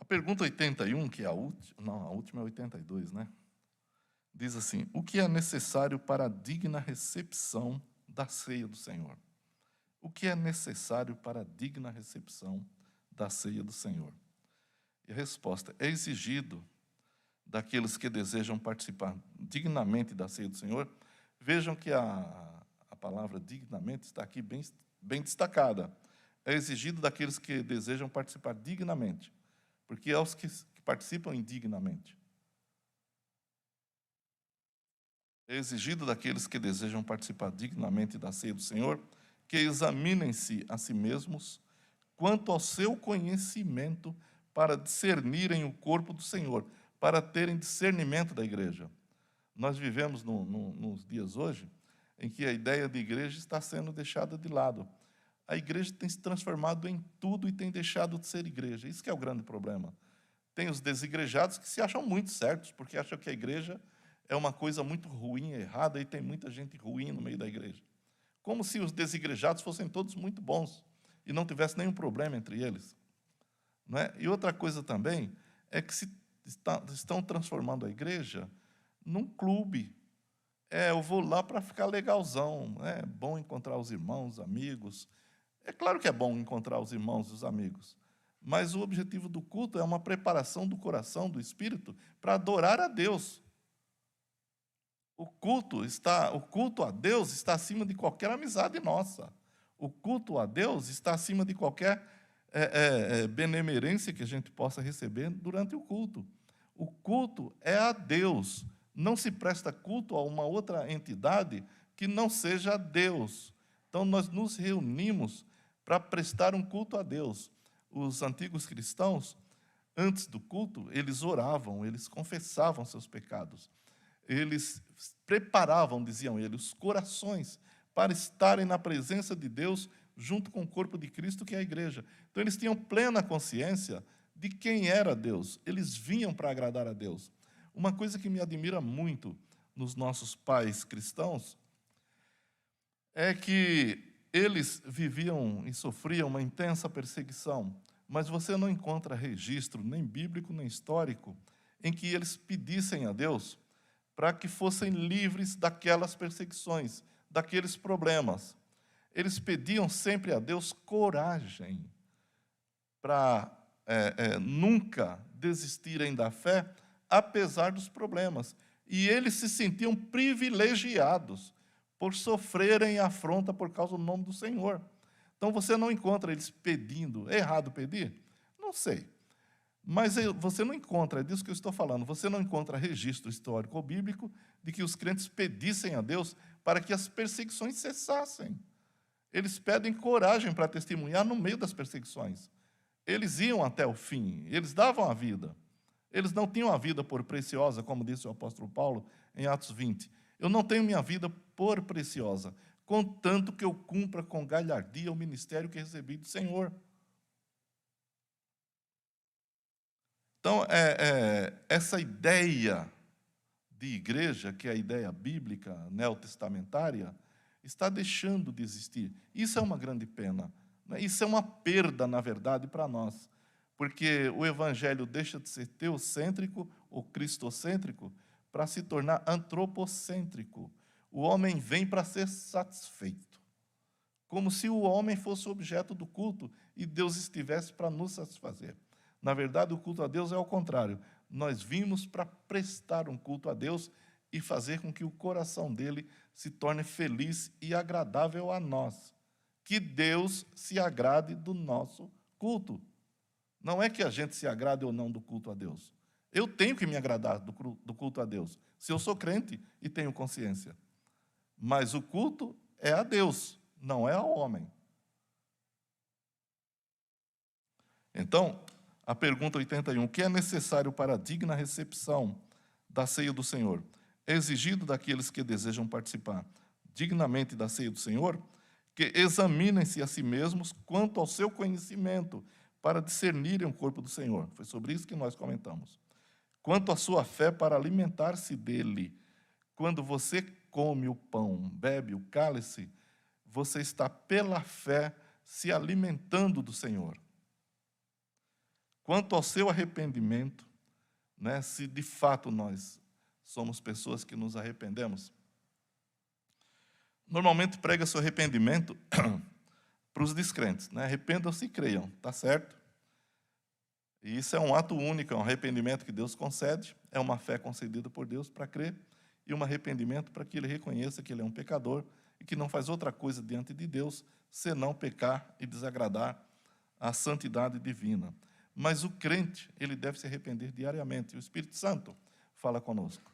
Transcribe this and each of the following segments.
A pergunta 81, que é a última, não, a última é 82, né? Diz assim: o que é necessário para a digna recepção da ceia do Senhor? O que é necessário para a digna recepção da ceia do Senhor? E a resposta: é exigido daqueles que desejam participar dignamente da ceia do Senhor. Vejam que a palavra dignamente está aqui bem destacada. É exigido daqueles que desejam participar dignamente, porque é os que participam indignamente. É exigido daqueles que desejam participar dignamente da ceia do Senhor, que examinem-se a si mesmos quanto ao seu conhecimento para discernirem o corpo do Senhor, para terem discernimento da igreja. Nós vivemos nos dias hoje em que a ideia de igreja está sendo deixada de lado. A igreja tem se transformado em tudo e tem deixado de ser igreja. Isso que é o grande problema. Tem os desigrejados que se acham muito certos, porque acham que a igreja é uma coisa muito ruim, errada, e tem muita gente ruim no meio da igreja. Como se os desigrejados fossem todos muito bons e não tivesse nenhum problema entre eles. Não é? E outra coisa também é que estão transformando a igreja num clube. Eu vou lá para ficar legalzão. É bom encontrar os irmãos, os amigos. É claro que é bom encontrar os irmãos e os amigos, mas o objetivo do culto é uma preparação do coração, do espírito, para adorar a Deus. O culto a Deus está acima de qualquer amizade nossa. O culto a Deus está acima de qualquer benemerência que a gente possa receber durante o culto. O culto é a Deus. Não se presta culto a uma outra entidade que não seja a Deus. Então, nós nos reunimos para prestar um culto a Deus. Os antigos cristãos, antes do culto, eles oravam, eles confessavam seus pecados. Eles preparavam, diziam eles, os corações para estarem na presença de Deus junto com o corpo de Cristo, que é a igreja. Então, eles tinham plena consciência de quem era Deus. Eles vinham para agradar a Deus. Uma coisa que me admira muito nos nossos pais cristãos é que eles viviam e sofriam uma intensa perseguição, mas você não encontra registro, nem bíblico, nem histórico, em que eles pedissem a Deus para que fossem livres daquelas perseguições, daqueles problemas. Eles pediam sempre a Deus coragem para nunca desistirem da fé, apesar dos problemas. E eles se sentiam privilegiados por sofrerem afronta por causa do nome do Senhor. Então você não encontra eles pedindo. É errado pedir? Não sei. Mas você não encontra, é disso que eu estou falando, você não encontra registro histórico ou bíblico de que os crentes pedissem a Deus para que as perseguições cessassem. Eles pedem coragem para testemunhar no meio das perseguições. Eles iam até o fim, eles davam a vida. Eles não tinham a vida por preciosa, como disse o apóstolo Paulo em Atos 20. Eu não tenho minha vida por preciosa, contanto que eu cumpra com galhardia o ministério que recebi do Senhor. Então, essa ideia de igreja, que é a ideia bíblica, neotestamentária, está deixando de existir. Isso é uma grande pena. Isso é uma perda, na verdade, para nós. Porque o evangelho deixa de ser teocêntrico ou cristocêntrico para se tornar antropocêntrico. O homem vem para ser satisfeito. Como se o homem fosse objeto do culto e Deus estivesse para nos satisfazer. Na verdade, o culto a Deus é ao contrário. Nós vimos para prestar um culto a Deus e fazer com que o coração dele se torne feliz e agradável a nós. Que Deus se agrade do nosso culto. Não é que a gente se agrade ou não do culto a Deus. Eu tenho que me agradar do culto a Deus, se eu sou crente e tenho consciência. Mas o culto é a Deus, não é ao homem. Então, a pergunta 81, o que é necessário para a digna recepção da ceia do Senhor? É exigido daqueles que desejam participar dignamente da ceia do Senhor, que examinem-se a si mesmos quanto ao seu conhecimento, para discernirem o corpo do Senhor. Foi sobre isso que nós comentamos. Quanto à sua fé para alimentar-se dele. Quando você come o pão, bebe o cálice, você está pela fé se alimentando do Senhor. quanto ao seu arrependimento, né, se de fato nós somos pessoas que nos arrependemos. Normalmente prega-se o arrependimento para os descrentes, né? Arrependam-se e creiam, tá certo? E isso é um ato único, é um arrependimento que Deus concede, é uma fé concedida por Deus para crer, e um arrependimento para que ele reconheça que ele é um pecador e que não faz outra coisa diante de Deus senão pecar e desagradar a santidade divina. Mas o crente, ele deve se arrepender diariamente, e o Espírito Santo fala conosco.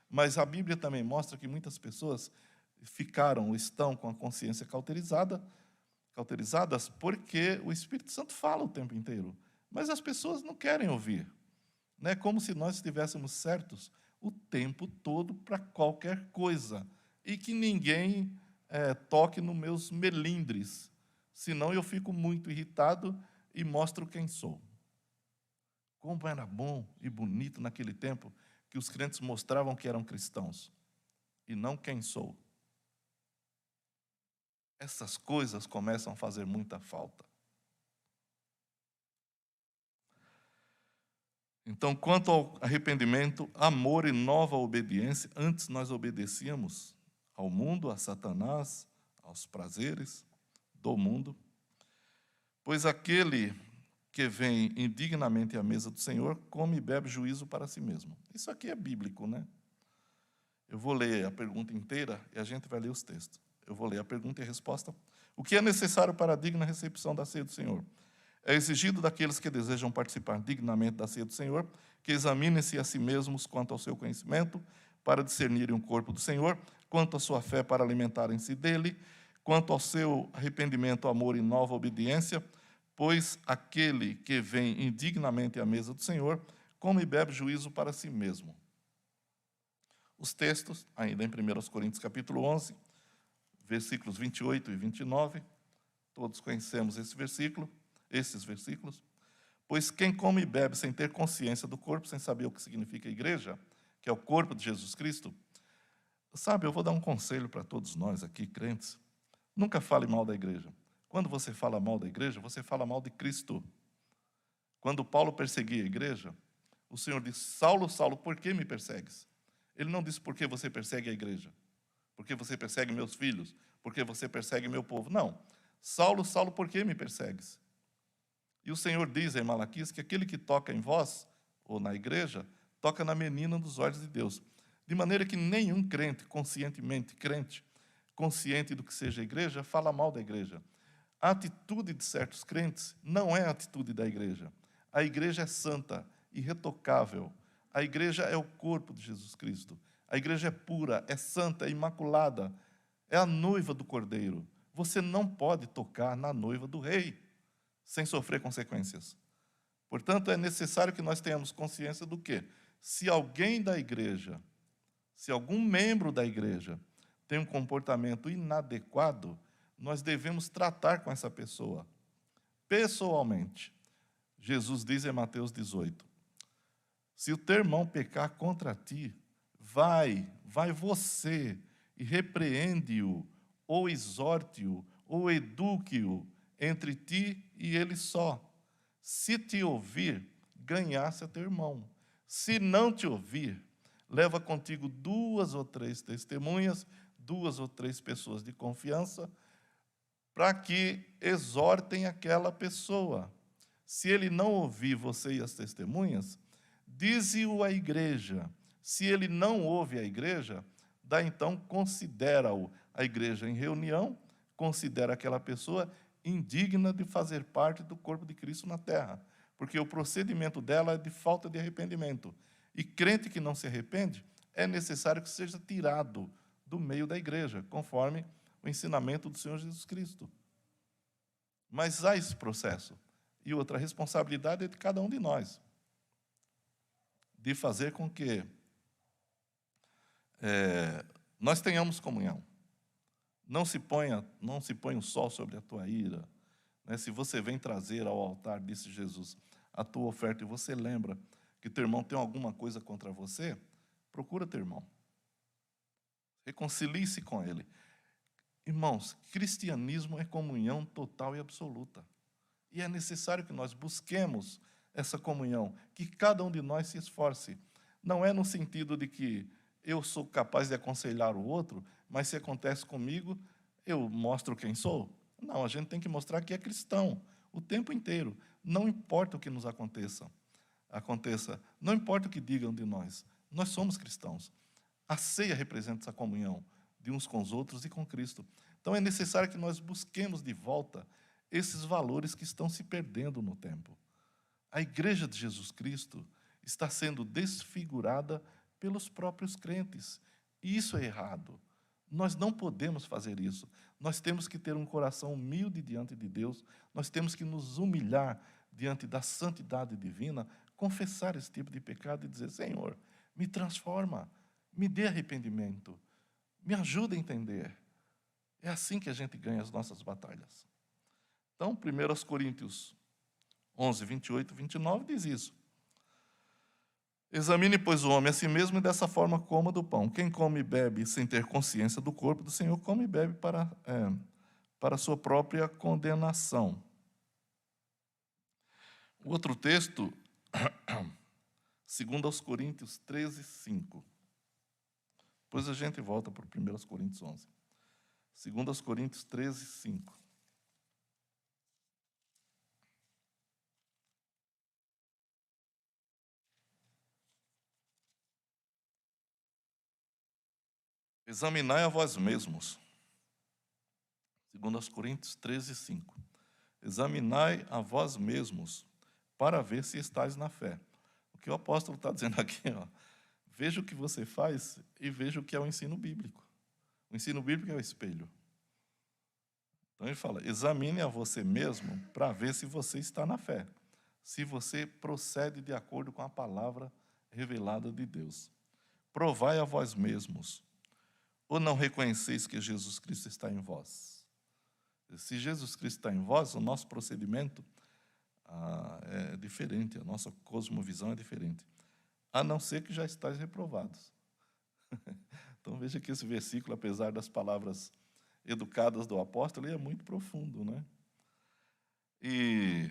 Mas a Bíblia também mostra que muitas pessoas ficaram ou estão com a consciência cauterizadas porque o Espírito Santo fala o tempo inteiro, mas as pessoas não querem ouvir. É como se nós estivéssemos certos o tempo todo para qualquer coisa e que ninguém toque nos meus melindres, senão eu fico muito irritado e mostro quem sou. Como era bom e bonito naquele tempo que os crentes mostravam que eram cristãos e não quem sou. Essas coisas começam a fazer muita falta. Então, quanto ao arrependimento, amor e nova obediência, antes nós obedecíamos ao mundo, a Satanás, aos prazeres do mundo, pois aquele que vem indignamente à mesa do Senhor come e bebe juízo para si mesmo. Isso aqui é bíblico, né? Eu vou ler a pergunta inteira e a gente vai ler os textos. Eu vou ler a pergunta e a resposta. O que é necessário para a digna recepção da ceia do Senhor? É exigido daqueles que desejam participar dignamente da ceia do Senhor, que examinem-se a si mesmos quanto ao seu conhecimento, para discernirem o corpo do Senhor, quanto à sua fé para alimentarem-se dele, quanto ao seu arrependimento, amor e nova obediência, pois aquele que vem indignamente à mesa do Senhor, come e bebe juízo para si mesmo. Os textos, ainda em 1 Coríntios capítulo 11, versículos 28 e 29, todos conhecemos esses versículos. Pois quem come e bebe sem ter consciência do corpo, sem saber o que significa a igreja, que é o corpo de Jesus Cristo, sabe, eu vou dar um conselho para todos nós aqui, crentes. Nunca fale mal da igreja. Quando você fala mal da igreja, você fala mal de Cristo. Quando Paulo perseguia a igreja, o Senhor disse: Saulo, Saulo, por que me persegues? Ele não disse: por que você persegue a igreja? Por que você persegue meus filhos? Por que você persegue meu povo? Não. Saulo, Saulo, por que me persegues? E o Senhor diz em Malaquias que aquele que toca em vós, ou na igreja, toca na menina dos olhos de Deus. De maneira que nenhum crente, consciente do que seja a igreja, fala mal da igreja. A atitude de certos crentes não é a atitude da igreja. A igreja é santa, irretocável. A igreja é o corpo de Jesus Cristo. A igreja é pura, é santa, é imaculada. É a noiva do Cordeiro. Você não pode tocar na noiva do rei sem sofrer consequências. Portanto, é necessário que nós tenhamos consciência do quê? Se alguém da igreja, se algum membro da igreja tem um comportamento inadequado, nós devemos tratar com essa pessoa pessoalmente. Jesus diz em Mateus 18, se o teu irmão pecar contra ti, vai você e repreende-o, ou exorte-o, ou eduque-o entre ti e ele só. Se te ouvir, ganhasse a teu irmão. Se não te ouvir, leva contigo 2 ou 3 testemunhas, 2 ou 3 pessoas de confiança, para que exortem aquela pessoa. Se ele não ouvir você e as testemunhas, dize-o à igreja. Se ele não ouve a igreja, daí então considera-o a igreja em reunião, considera aquela pessoa indigna de fazer parte do corpo de Cristo na terra, porque o procedimento dela é de falta de arrependimento. E crente que não se arrepende, é necessário que seja tirado do meio da igreja, conforme o ensinamento do Senhor Jesus Cristo. Mas há esse processo. E outra responsabilidade é de cada um de nós, de fazer com que nós tenhamos comunhão. Não se põe o sol sobre a tua ira. Né? Se você vem trazer ao altar, disse Jesus, a tua oferta, e você lembra que teu irmão tem alguma coisa contra você, procura teu irmão. Reconcilie-se com ele. Irmãos, cristianismo é comunhão total e absoluta. E é necessário que nós busquemos essa comunhão, que cada um de nós se esforce. Não é no sentido de que eu sou capaz de aconselhar o outro, mas se acontece comigo, eu mostro quem sou. Não, a gente tem que mostrar que é cristão o tempo inteiro. Não importa o que nos aconteça, não importa o que digam de nós somos cristãos. A ceia representa essa comunhão de uns com os outros e com Cristo. Então é necessário que nós busquemos de volta esses valores que estão se perdendo no tempo. A igreja de Jesus Cristo está sendo desfigurada pelos próprios crentes. E isso é errado. Nós não podemos fazer isso. Nós temos que ter um coração humilde diante de Deus. Nós temos que nos humilhar diante da santidade divina, confessar esse tipo de pecado e dizer: Senhor, me transforma, me dê arrependimento, me ajuda a entender. É assim que a gente ganha as nossas batalhas. Então, 1 Coríntios 11, 28 e 29 diz isso. Examine, pois, o homem a si mesmo e dessa forma coma do pão. Quem come e bebe sem ter consciência do corpo do Senhor, come e bebe para a sua própria condenação. O outro texto, 2 Coríntios 13, 5. Depois a gente volta para 1 Coríntios 11. 2 Coríntios 13, 5. Examinai a vós mesmos. 2 Coríntios 13, 5. Examinai a vós mesmos, para ver se estáis na fé. O que o apóstolo está dizendo aqui, veja o que você faz e veja o que é o ensino bíblico. O ensino bíblico é o espelho. Então ele fala: examine a você mesmo para ver se você está na fé, se você procede de acordo com a palavra revelada de Deus. Provai a vós mesmos, ou não reconheceis que Jesus Cristo está em vós? Se Jesus Cristo está em vós, o nosso procedimento é diferente, a nossa cosmovisão é diferente, a não ser que já estáis reprovados. Então veja que esse versículo, apesar das palavras educadas do apóstolo, ele é muito profundo, né? E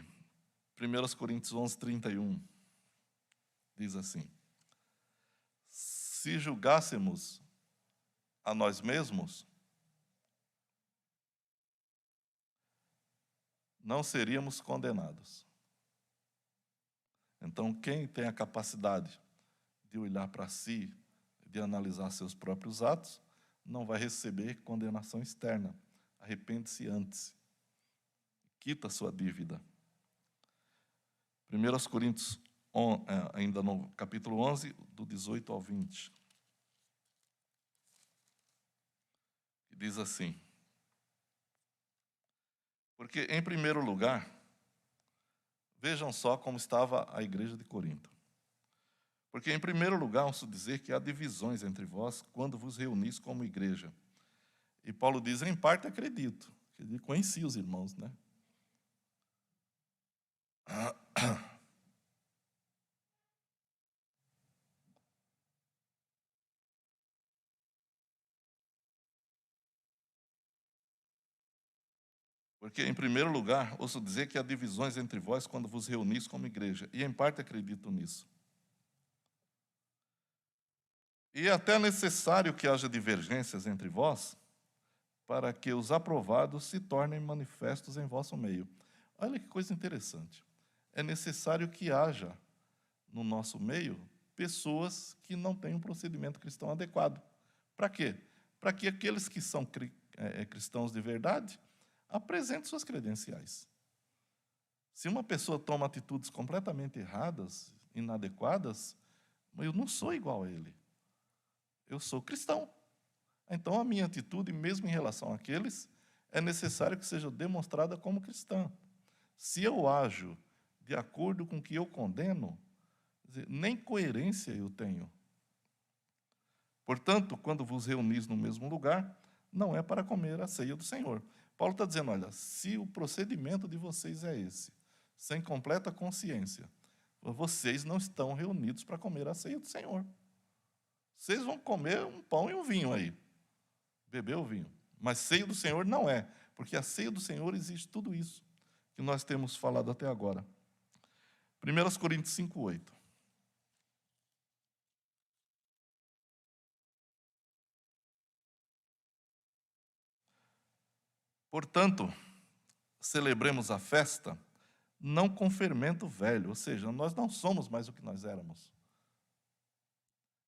1 Coríntios 11, 31 diz assim: se julgássemos a nós mesmos, não seríamos condenados. Então, quem tem a capacidade de olhar para si, de analisar seus próprios atos, não vai receber condenação externa. Arrepende-se antes. Quita a sua dívida. 1 Coríntios, ainda no capítulo 11, do 18 ao 20. Diz assim: porque, em primeiro lugar, vejam só como estava a igreja de Corinto. Porque, em primeiro lugar, ouço dizer que há divisões entre vós quando vos reunis como igreja. E Paulo diz: em parte acredito. Ele conhecia os irmãos, né? Porque, em primeiro lugar, ouço dizer que há divisões entre vós quando vos reunis como igreja. E, em parte, acredito nisso. E é até necessário que haja divergências entre vós, para que os aprovados se tornem manifestos em vosso meio. Olha que coisa interessante. É necessário que haja no nosso meio pessoas que não têm um procedimento cristão adequado. Para quê? Para que aqueles que são cristãos de verdade apresentem suas credenciais. Se uma pessoa toma atitudes completamente erradas, inadequadas, eu não sou igual a ele. Eu sou cristão. Então, a minha atitude, mesmo em relação àqueles, é necessário que seja demonstrada como cristã. Se eu ajo de acordo com o que eu condeno, nem coerência eu tenho. Portanto, quando vos reunis no mesmo lugar, não é para comer a ceia do Senhor. Paulo está dizendo: olha, se o procedimento de vocês é esse, sem completa consciência, vocês não estão reunidos para comer a ceia do Senhor. Vocês vão comer um pão e um vinho aí, beber o vinho. Mas ceia do Senhor não é, porque a ceia do Senhor existe tudo isso que nós temos falado até agora. 1 Coríntios 5:8. Portanto, celebremos a festa não com fermento velho, ou seja, nós não somos mais o que nós éramos,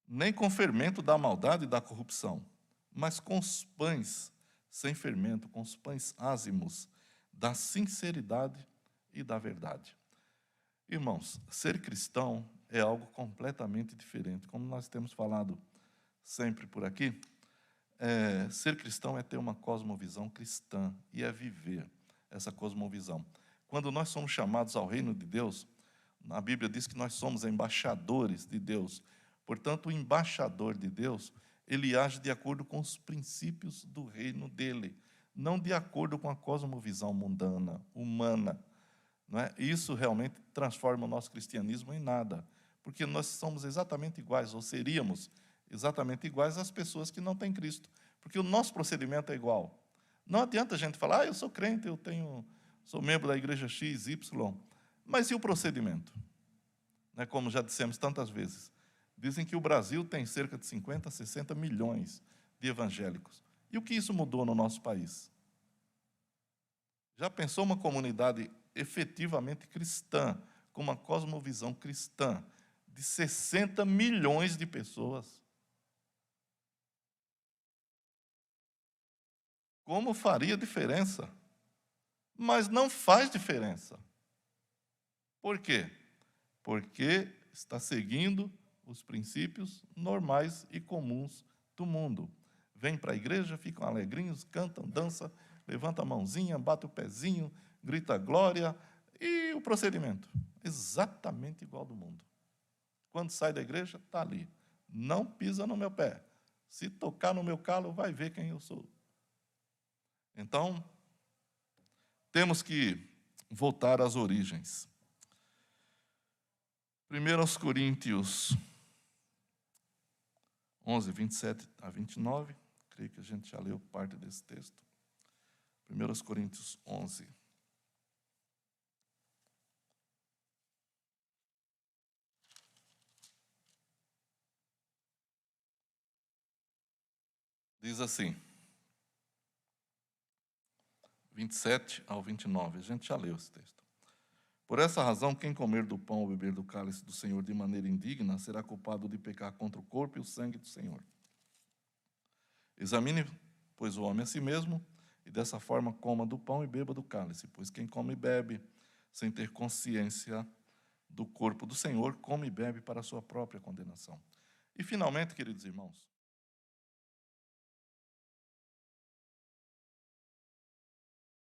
nem com fermento da maldade e da corrupção, mas com os pães sem fermento, com os pães ázimos, da sinceridade e da verdade. Irmãos, ser cristão é algo completamente diferente. Como nós temos falado sempre por aqui, ser cristão é ter uma cosmovisão cristã e é viver essa cosmovisão. Quando nós somos chamados ao reino de Deus, a Bíblia diz que nós somos embaixadores de Deus. Portanto, o embaixador de Deus, ele age de acordo com os princípios do reino dele, não de acordo com a cosmovisão mundana, humana. Não é? Isso realmente transforma o nosso cristianismo em nada, porque nós somos exatamente iguais, ou seríamos exatamente iguais às pessoas que não têm Cristo, porque o nosso procedimento é igual. Não adianta a gente falar, eu sou crente, sou membro da igreja X, Y, mas e o procedimento? Né, como já dissemos tantas vezes, dizem que o Brasil tem cerca de 50, 60 milhões de evangélicos. E o que isso mudou no nosso país? Já pensou uma comunidade efetivamente cristã, com uma cosmovisão cristã, de 60 milhões de pessoas? Como faria diferença? Mas não faz diferença. Por quê? Porque está seguindo os princípios normais e comuns do mundo. Vem para a igreja, ficam alegrinhos, cantam, dançam, levanta a mãozinha, bate o pezinho, grita glória, e o procedimento? Exatamente igual do mundo. Quando sai da igreja, está ali. Não pisa no meu pé. Se tocar no meu calo, vai ver quem eu sou. Então, temos que voltar às origens. 1 Coríntios 11, 27 a 29, creio que a gente já leu parte desse texto. 1 Coríntios 11. Diz assim, 27 ao 29, a gente já leu esse texto. Por essa razão, quem comer do pão ou beber do cálice do Senhor de maneira indigna será culpado de pecar contra o corpo e o sangue do Senhor. Examine, pois, o homem a si mesmo, e dessa forma coma do pão e beba do cálice, pois quem come e bebe sem ter consciência do corpo do Senhor, come e bebe para a sua própria condenação. E, finalmente, queridos irmãos,